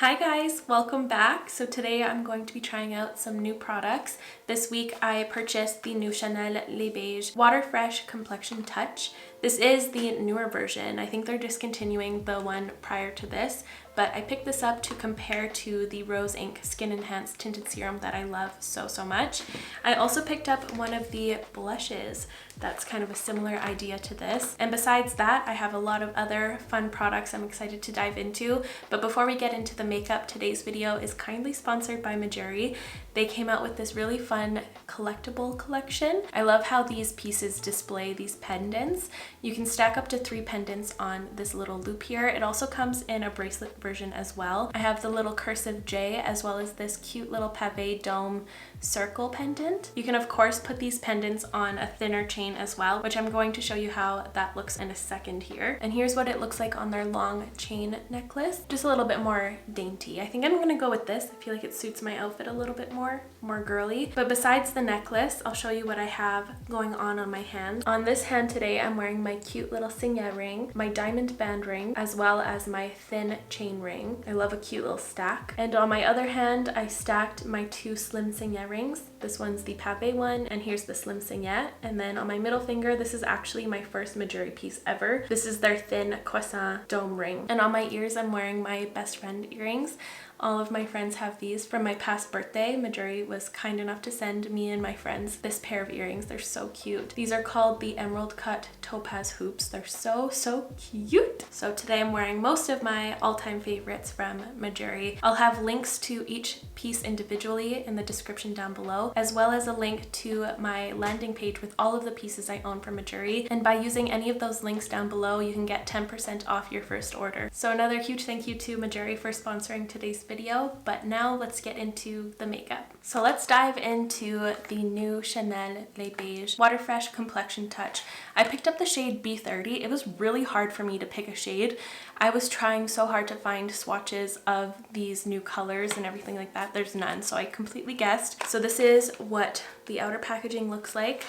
Hi guys, welcome back. So today I'm going to be trying out some new products. This week I purchased the new Chanel Les Beiges Water Fresh Complexion Touch. This is the newer version. I think they're discontinuing the one prior to this, but I picked this up to compare to the Rose Inc Skin Enhanced Tinted Serum that I love so much. I also picked up one of the blushes that's kind of a similar idea to this. And besides that, I have a lot of other fun products I'm excited to dive into. But before we get into the makeup, today's video is kindly sponsored by Mejuri. They came out with this really fun collectible collection. I love how these pieces display these pendants. You can stack up to 3 pendants on this little loop here. It also comes in a bracelet version as well. I have the little cursive J as well as this cute little pavé dome circle pendant. You can of course put these pendants on a thinner chain as well, which I'm going to show you how that looks in a second here. And here's what it looks like on their long chain necklace. Just a little bit more dainty. I think I'm gonna go with this. I feel like it suits my outfit a little bit more girly. But besides the necklace, I'll show you what I have going on my hand. On this hand today, I'm wearing my cute little signet ring, my diamond band ring, as well as my thin chain ring. I love a cute little stack. And on my other hand, I stacked my 2 slim signet rings. This one's the pavé one, and here's the slim signet. And then on my middle finger, this is actually my first Mejuri piece ever. This is their thin croissant dome ring. And on my ears, I'm wearing my best friend earrings. All of my friends have these from my past birthday. Mejuri was kind enough to send me and my friends this pair of earrings. They're so cute. These are called the Emerald Cut Topaz Hoops. They're so cute. So today I'm wearing most of my all-time favorites from Mejuri. I'll have links to each piece individually in the description down below, as well as a link to my landing page with all of the pieces I own from Mejuri. And by using any of those links down below, you can get 10% off your first order. So another huge thank you to Mejuri for sponsoring today's video, but now let's get into the makeup. So let's dive into the new Chanel Les Beiges Water Fresh Complexion Touch. I picked up the shade B30. It was really hard for me to pick a shade. I was trying so hard to find swatches of these new colors and everything like that. There's none, so I completely guessed. So this is what the outer packaging looks like.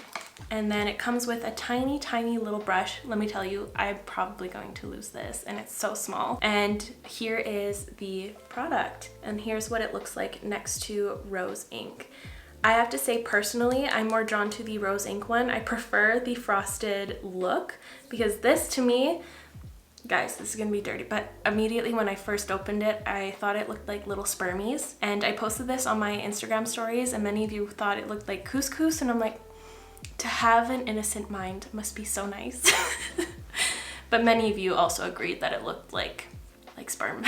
And then it comes with a tiny little brush. Let me tell you, I'm probably going to lose this, and it's so small. And here is the product, and here's what it looks like next to Rose Inc. I have to say personally, I'm more drawn to the Rose Inc one. I prefer the frosted look because this to me, guys, this is gonna be dirty, but immediately when I first opened it, I thought it looked like little spermies. And I posted this on my Instagram stories, and many of you thought it looked like couscous, and I'm like, to have an innocent mind must be so nice. But many of you also agreed that it looked like sperm.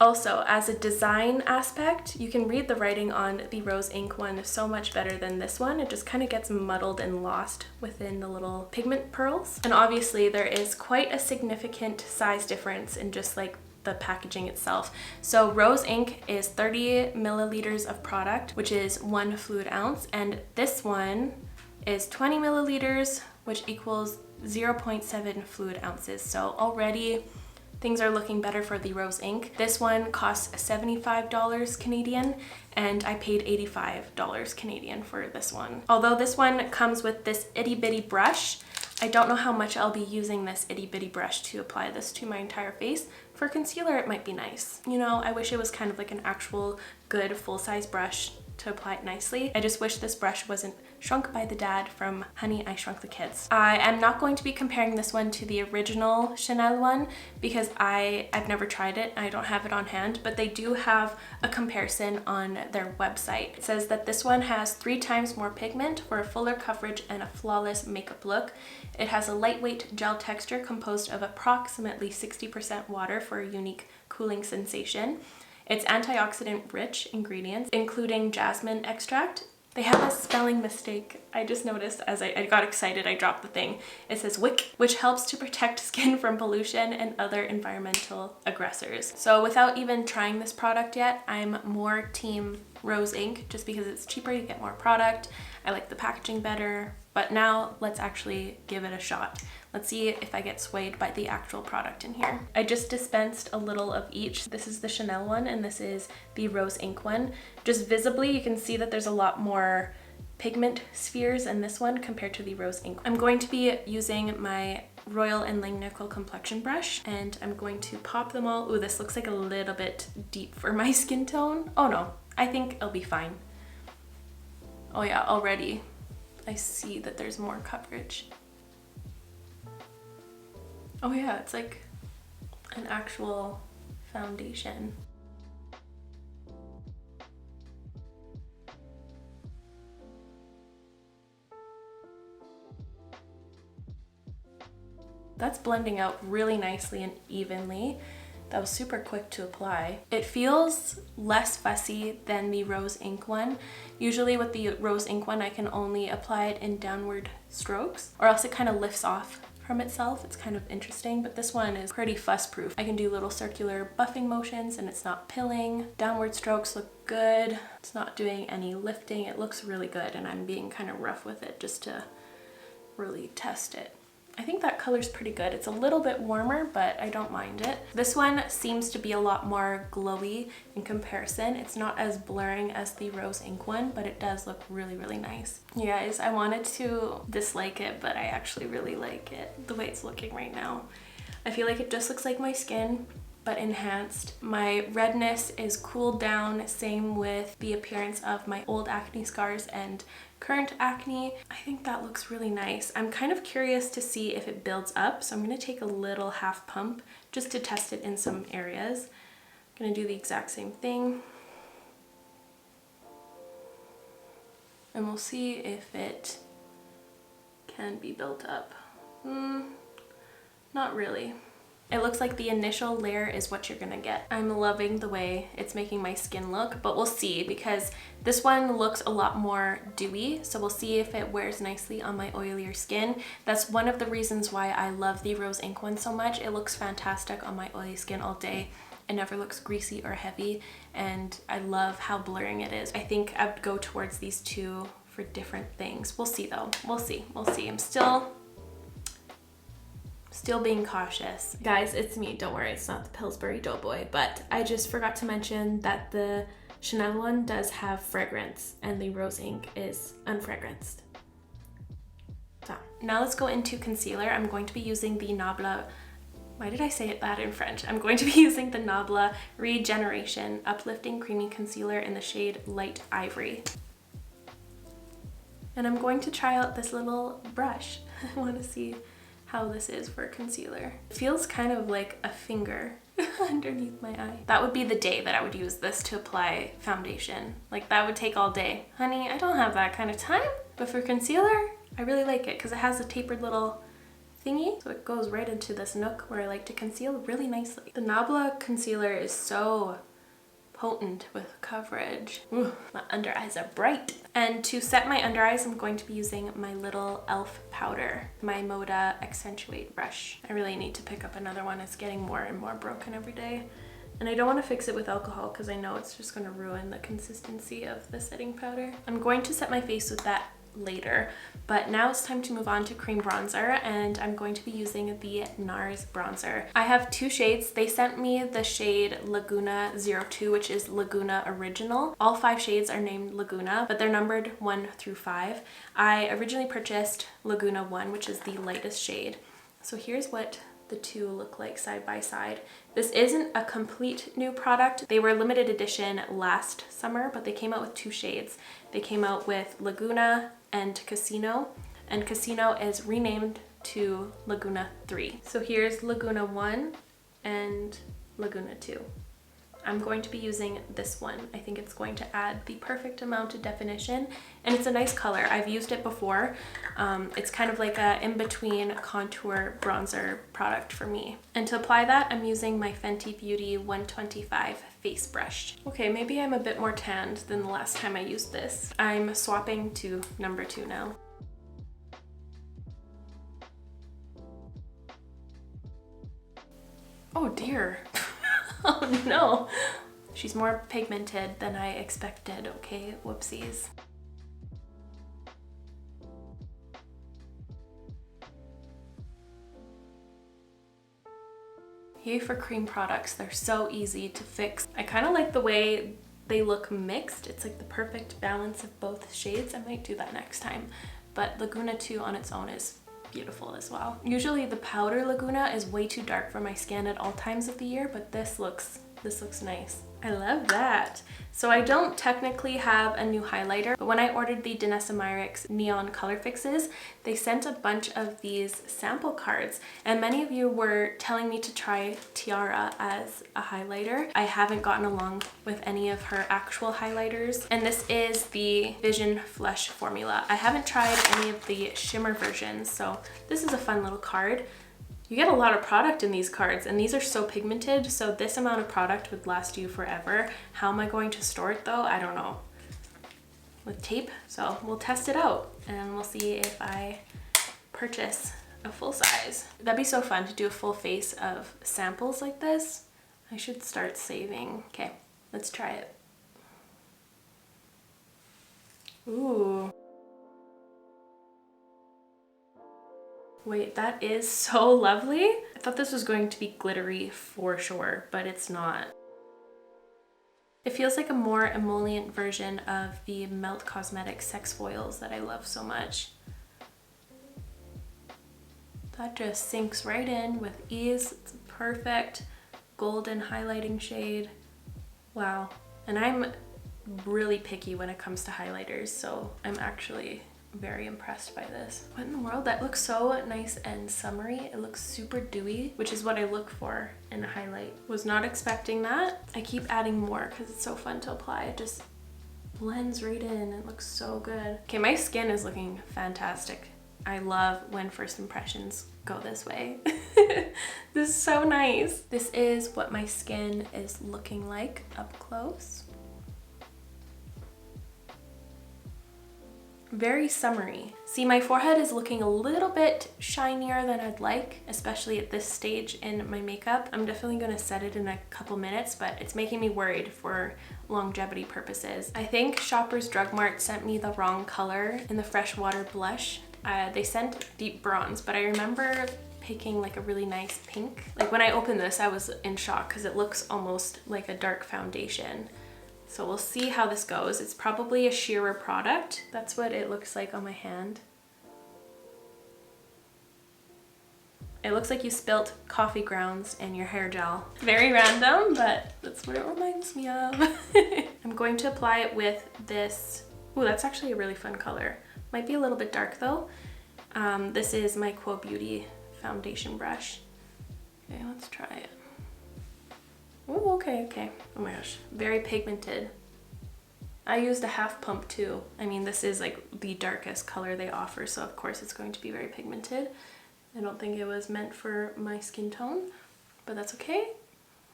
Also, as a design aspect, you can read the writing on the Rose Inc one so much better than this one. It just kind of gets muddled and lost within the little pigment pearls. And obviously there is quite a significant size difference in just like the packaging itself. So Rose Inc is 30 milliliters of product, which is 1 fluid ounce, and this one is 20 milliliters, which equals 0.7 fluid ounces. So already things are looking better for the Rose Inc. This one costs $75 Canadian, and I paid $85 Canadian for this one. Although this one comes with this itty bitty brush, I don't know how much I'll be using this itty bitty brush to apply this to my entire face. For concealer, it might be nice. You know, I wish it was kind of like an actual good full-size brush to apply it nicely. I just wish this brush wasn't shrunk by the dad from Honey, I Shrunk the Kids. I am not going to be comparing this one to the original Chanel one because I've never tried it. I don't have it on hand, but they do have a comparison on their website. It says that this one has 3 times more pigment for a fuller coverage and a flawless makeup look. It has a lightweight gel texture composed of approximately 60% water for a unique cooling sensation. It's antioxidant rich ingredients, including jasmine extract. They have a spelling mistake. I just noticed as I got excited, I dropped the thing. It says wick, which helps to protect skin from pollution and other environmental aggressors. So without even trying this product yet, I'm more team Rose Inc just because it's cheaper, you get more product. I like the packaging better, but now let's actually give it a shot. Let's see if I get swayed by the actual product in here. I just dispensed a little of each. This is the Chanel one and this is the Rose Inc one. Just visibly, you can see that there's a lot more pigment spheres in this one compared to the Rose Inc. I'm going to be using my Royal and Langnickel complexion brush, and I'm going to pop them all. Ooh, this looks like a little bit deep for my skin tone. Oh no, I think it'll be fine. Oh yeah, already I see that there's more coverage. Oh yeah, it's like an actual foundation. That's blending out really nicely and evenly. That was super quick to apply. It feels less fussy than the rose ink one. Usually with the rose ink one, I can only apply it in downward strokes, or else it kind of lifts off from itself. It's kind of interesting, but this one is pretty fuss proof. I can do little circular buffing motions and it's not pilling. Downward strokes look good. It's not doing any lifting. It looks really good, and I'm being kind of rough with it just to really test it. I think that color's pretty good. It's a little bit warmer, but I don't mind it. This one seems to be a lot more glowy in comparison. It's not as blurring as the rose ink one, but it does look really, really nice. You guys, I wanted to dislike it, but I actually really like it the way it's looking right now. I feel like it just looks like my skin, but enhanced. My redness is cooled down, same with the appearance of my old acne scars and current acne. I think that looks really nice. I'm kind of curious to see if it builds up, so I'm gonna take a little half pump just to test it in some areas. I'm gonna do the exact same thing. And we'll see if it can be built up. Not really. It looks like the initial layer is what you're gonna get. I'm loving the way it's making my skin look, but we'll see, because this one looks a lot more dewy, so we'll see if it wears nicely on my oilier skin. That's one of the reasons why I love the rose ink one so much. It looks fantastic on my oily skin all day. It never looks greasy or heavy, and I love how blurring it is. I think I'd go towards these two for different things. We'll see though. We'll see. I'm still being cautious. Guys, it's me. Don't worry, it's not the Pillsbury Doughboy, but I just forgot to mention that the Chanel one does have fragrance and the rose ink is unfragranced. So now let's go into concealer. I'm going to be using the Nabla, why did I say that in French? I'm going to be using the Nabla Regeneration Uplifting Creamy Concealer in the shade Light Ivory. And I'm going to try out this little brush. I want to see how this is for concealer. It feels kind of like a finger underneath my eye. That would be the day that I would use this to apply foundation. Like, that would take all day. Honey, I don't have that kind of time. But for concealer, I really like it because it has a tapered little thingy, so it goes right into this nook where I like to conceal really nicely. The Nabla concealer is so potent with coverage. Ooh, my under eyes are bright. And to set my under eyes, I'm going to be using my little e.l.f. powder, my Moda Accentuate brush. I really need to pick up another one. It's getting more and more broken every day. And I don't want to fix it with alcohol because I know it's just going to ruin the consistency of the setting powder. I'm going to set my face with that later, but now it's time to move on to cream bronzer, and I'm going to be using the NARS bronzer. I have two shades. They sent me the shade Laguna 02, which is Laguna Original. All 5 shades are named Laguna, but they're numbered 1 through 5. I originally purchased Laguna 1, which is the lightest shade. So here's what the two look like side by side. This isn't a complete new product. They were limited edition last summer, but they came out with 2 shades. They came out with Laguna and Casino is renamed to Laguna 3. So here's Laguna 1 and Laguna 2. I'm going to be using this one. I think it's going to add the perfect amount of definition, and it's a nice color. I've used it before. It's kind of like a in-between contour bronzer product for me. And to apply that, I'm using my Fenty Beauty 125 face brush. Okay, maybe I'm a bit more tanned than the last time I used this. I'm swapping to number 2 now. Oh dear. Oh no, she's more pigmented than I expected. Okay, whoopsies. Yay for cream products, they're so easy to fix. I kind of like the way they look mixed. It's like the perfect balance of both shades. I might do that next time, but Laguna 2 on its own is beautiful as well. Usually the powder Laguna is way too dark for my skin at all times of the year, but this looks nice. I love that. So I don't technically have a new highlighter, but when I ordered the Danessa Myricks Neon Color Fixes, they sent a bunch of these sample cards, and many of you were telling me to try Tiara as a highlighter. I haven't gotten along with any of her actual highlighters, and this is the Vision Flush formula. I haven't tried any of the shimmer versions, so this is a fun little card. You get a lot of product in these cards, and these are so pigmented, so this amount of product would last you forever. How am I going to store it though? I don't know. With tape? So we'll test it out and we'll see if I purchase a full size. That'd be so fun to do a full face of samples like this. I should start saving. Okay, let's try it. Ooh. Wait, that is so lovely. I thought this was going to be glittery for sure, but it's not. It feels like a more emollient version of the Melt Cosmetics sex foils that I love so much. That just sinks right in with ease. It's a perfect golden highlighting shade. Wow. And I'm really picky when it comes to highlighters, so I'm actually very impressed by this. What in the world? That looks so nice and summery. It looks super dewy, which is what I look for in a highlight. Was not expecting that. I keep adding more because it's so fun to apply. It just blends right in. It looks so good. Okay, my skin is looking fantastic. I love when first impressions go this way. This is so nice. This is what my skin is looking like up close. Very summery. See, my forehead is looking a little bit shinier than I'd like, especially at this stage in my makeup. I'm definitely gonna set it in a couple minutes, but it's making me worried for longevity purposes. I think Shoppers Drug Mart sent me the wrong color in the Freshwater blush. They sent deep bronze, but I remember picking like a really nice pink. Like when I opened this, I was in shock because it looks almost like a dark foundation. So we'll see how this goes. It's probably a sheerer product. That's what it looks like on my hand. It looks like you spilt coffee grounds in your hair gel. Very random, but that's what it reminds me of. I'm going to apply it with this. Ooh, that's actually a really fun color. Might be a little bit dark though. This is my Quo Beauty foundation brush. Okay, let's try it. Oh, okay. Oh my gosh, very pigmented. I used a half pump too. I mean, this is like the darkest color they offer, so of course it's going to be very pigmented. I don't think it was meant for my skin tone, but that's okay.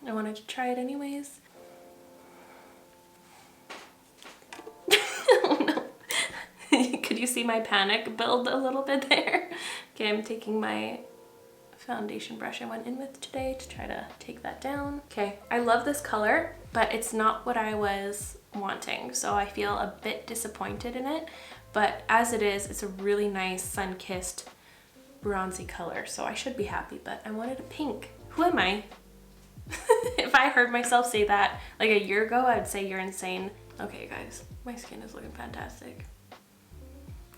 I wanted to try it anyways. Oh no. Could you see my panic build a little bit there? Okay, I'm taking my foundation brush I went in with today to try to take that down. Okay, I love this color, but it's not what I was wanting, so I feel a bit disappointed in it, but as it is, it's a really nice sun-kissed bronzy color, so I should be happy, but I wanted a pink. Who am I? If I heard myself say that like a year ago, I'd say you're insane. Okay guys, my skin is looking fantastic.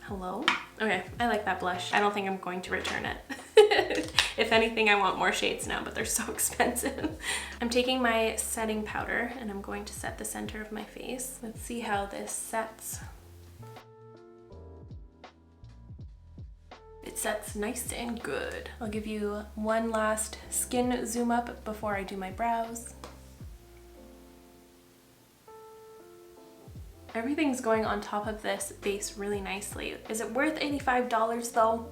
Hello? Okay, I like that blush. I don't think I'm going to return it. If anything, I want more shades now, but they're so expensive. I'm taking my setting powder and I'm going to set the center of my face. Let's see how this sets. It sets nice and good. I'll give you one last skin zoom up before I do my brows. Everything's going on top of this base really nicely. Is it worth $85 though?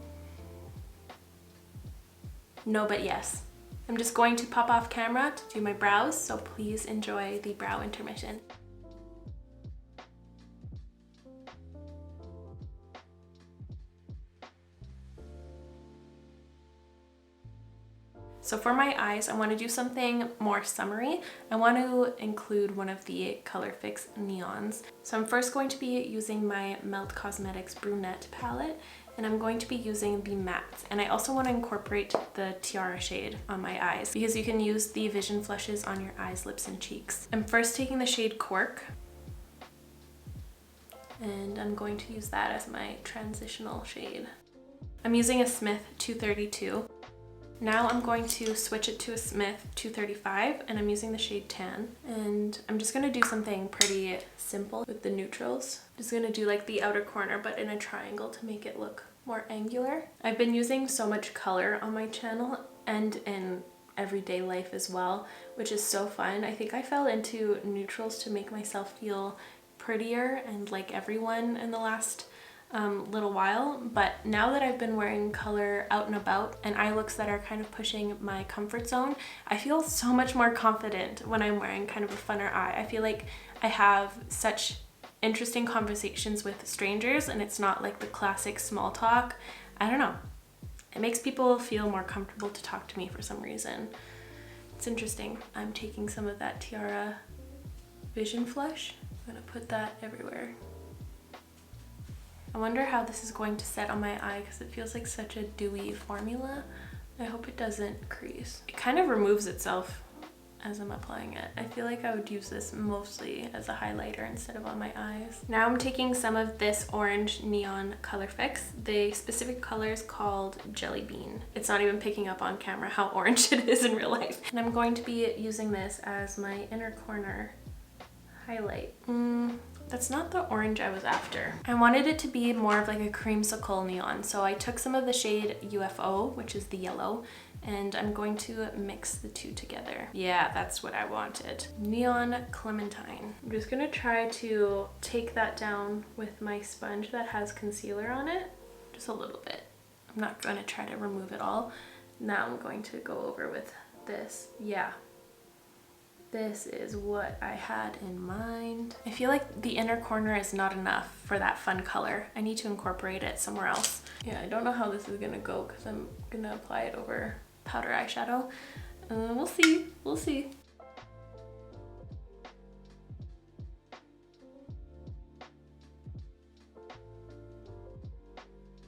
No, but yes. I'm just going to pop off camera to do my brows, so please enjoy the brow intermission. So for my eyes, I want to do something more summery. I want to include one of the Color Fix neons. So I'm first going to be using my Melt Cosmetics Brunette palette, and I'm going to be using the mattes. And I also want to incorporate the Tiara shade on my eyes because you can use the Vision Flushes on your eyes, lips, and cheeks. I'm first taking the shade Cork, and I'm going to use that as my transitional shade. I'm using a Smith 232. Now I'm going to switch it to a Smith 235 and I'm using the shade Tan. And I'm just gonna do something pretty simple with the neutrals. I'm just gonna do like the outer corner but in a triangle to make it look more angular. I've been using so much color on my channel and in everyday life as well, which is so fun. I think I fell into neutrals to make myself feel prettier and like everyone in the last little while, but now that I've been wearing color out and about and eye looks that are kind of pushing my comfort zone, I feel so much more confident when I'm wearing kind of a funner eye. I feel like I have such interesting conversations with strangers and it's not like the classic small talk. I don't know. It makes people feel more comfortable to talk to me for some reason. It's interesting. I'm taking some of that Tiara Vision Flush. I'm gonna put that everywhere. I wonder how this is going to set on my eye because it feels like such a dewy formula. I hope it doesn't crease. It kind of removes itself as I'm applying it. I feel like I would use this mostly as a highlighter instead of on my eyes. Now I'm taking some of this orange neon color fix. The specific color is called Jelly Bean. It's not even picking up on camera how orange it is in real life. And I'm going to be using this as my inner corner highlight. That's not the orange I was after. I wanted it to be more of like a creamsicle neon, so I took some of the shade UFO, which is the yellow, and I'm going to mix the two together. Yeah, that's what I wanted. Neon Clementine. I'm just gonna try to take that down with my sponge that has concealer on it, just a little bit. I'm not gonna try to remove it all. Now I'm going to go over with this. Yeah. This is what I had in mind. I feel like the inner corner is not enough for that fun color. I need to incorporate it somewhere else. Yeah, I don't know how this is gonna go because I'm gonna apply it over powder eyeshadow. We'll see, we'll see.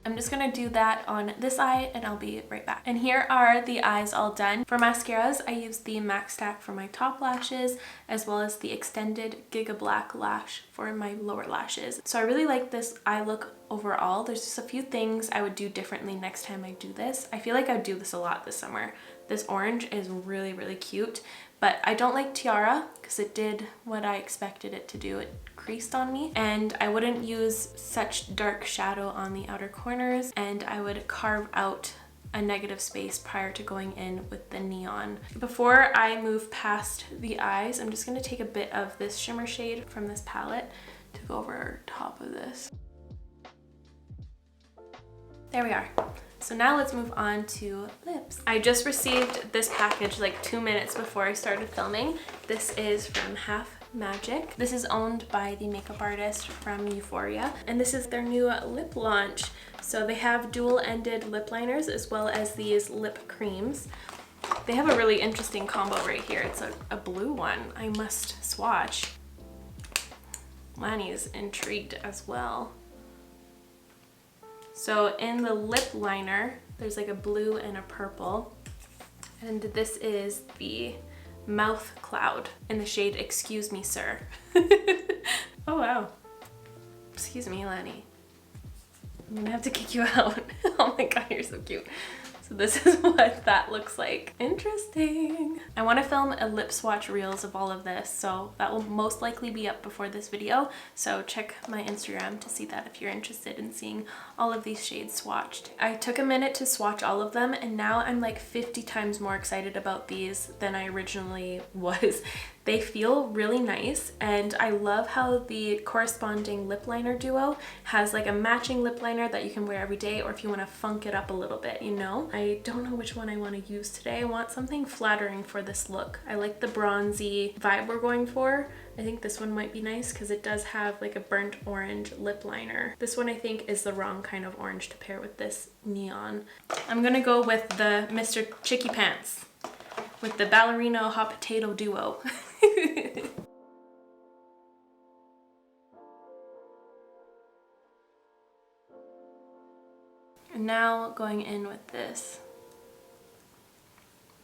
I'm just gonna do that on this eye and I'll be right back. And here are the eyes all done. For mascaras, I used the MAC Stack for my top lashes, as well as the extended Giga Black lash for my lower lashes. So I really like this eye look overall. There's just a few things I would do differently next time I do this. I feel like I would do this a lot this summer. This orange is really, really cute, but I don't like Tiara because it did what I expected it to do. It creased on me, and I wouldn't use such dark shadow on the outer corners, and I would carve out a negative space prior to going in with the neon. Before I move past the eyes, I'm just going to take a bit of this shimmer shade from this palette to go over top of this. There we are. So now let's move on to lips. I just received this package like 2 minutes before I started filming. This is from Half Magic. This is owned by the makeup artist from Euphoria, and this is their new lip launch. So they have dual-ended lip liners as well as these lip creams. They have a really interesting combo right here. It's a blue one. I must swatch. Lani is intrigued as well. So in the lip liner, there's like a blue and a purple. And this is the Mouth Cloud in the shade Excuse Me, Sir. Oh, wow. Excuse me, Lani. I'm gonna have to kick you out. Oh my god, you're so cute. So this is what that looks like. Interesting. I want to film a lip swatch reels of all of this, so that will most likely be up before this video. So check my Instagram to see that if you're interested in seeing all of these shades swatched. I took a minute to swatch all of them, and now I'm like 50 times more excited about these than I originally was. They feel really nice, and I love how the corresponding lip liner duo has like a matching lip liner that you can wear every day, or if you want to funk it up a little bit, you know? I don't know which one I want to use today. I want something flattering for this look. I like the bronzy vibe we're going for. I think this one might be nice because it does have like a burnt orange lip liner. This one I think is the wrong kind of orange to pair with this neon. I'm gonna go with the Mr. Chicky Pants with the Ballerino Hot Potato duo. And now going in with this.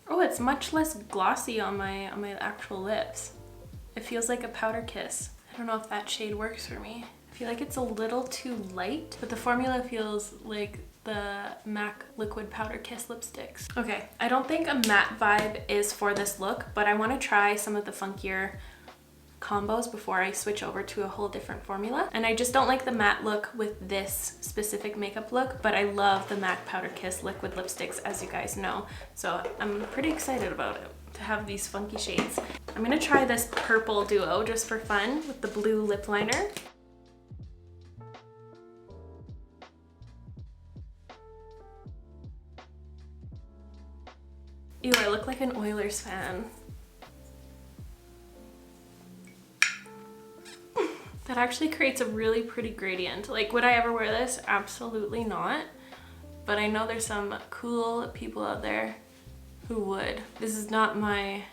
Oh, it's much less glossy on my actual lips. It feels like a powder kiss. I don't know if that shade works for me. I feel like it's a little too light, but the formula feels like the MAC Liquid Powder Kiss lipsticks. Okay, I don't think a matte vibe is for this look, but I want to try some of the funkier combos before I switch over to a whole different formula. And I just don't like the matte look with this specific makeup look, but I love the MAC Powder Kiss liquid lipsticks, as you guys know. So I'm pretty excited about it, to have these funky shades. I'm gonna try this purple duo just for fun with the blue lip liner. Ew, I look like an Oilers fan. That actually creates a really pretty gradient. Like, would I ever wear this? Absolutely not. But I know there's some cool people out there who would. This is not my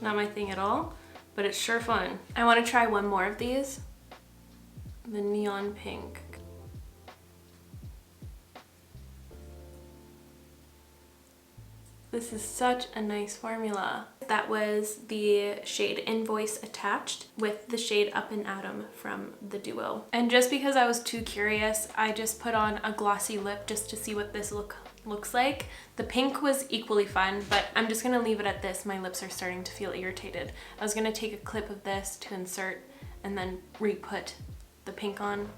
thing at all, but it's sure fun. I want to try one more of these. The neon pink. This is such a nice formula. That was the shade Invoice attached with the shade Up and Atom from the duo. And just because I was too curious, I just put on a glossy lip just to see what this looks like. The pink was equally fun, but I'm just gonna leave it at this. My lips are starting to feel irritated. I was gonna take a clip of this to insert and then re-put the pink on.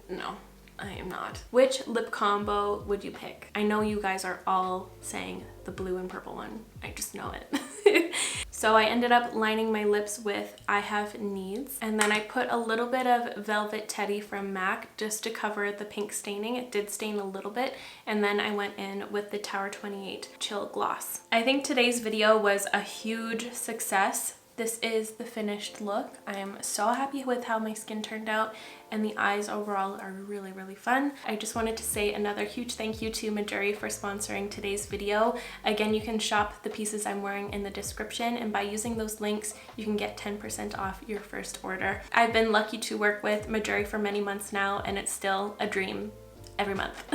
No. I am not. Which lip combo would you pick? I know you guys are all saying the blue and purple one. I just know it. So I ended up lining my lips with I Have Needs, and then I put a little bit of Velvet Teddy from MAC just to cover the pink staining. It did stain a little bit, and then I went in with the Tower 28 Chill Gloss. I think today's video was a huge success. This is the finished look. I am so happy with how my skin turned out, and the eyes overall are really, really fun. I just wanted to say another huge thank you to Mejuri for sponsoring today's video. Again, you can shop the pieces I'm wearing in the description, and by using those links, you can get 10% off your first order. I've been lucky to work with Mejuri for many months now, and it's still a dream every month.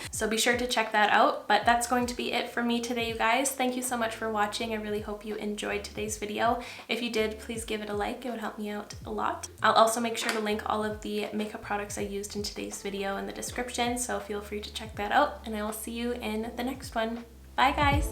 So be sure to check that out. But that's going to be it for me today, you guys. Thank you so much for watching. I really hope you enjoyed today's video. If you did, please give it a like. It would help me out a lot. I'll also make sure to link all of the makeup products I used in today's video in the description, so feel free to check that out, and I will see you in the next one. Bye, guys.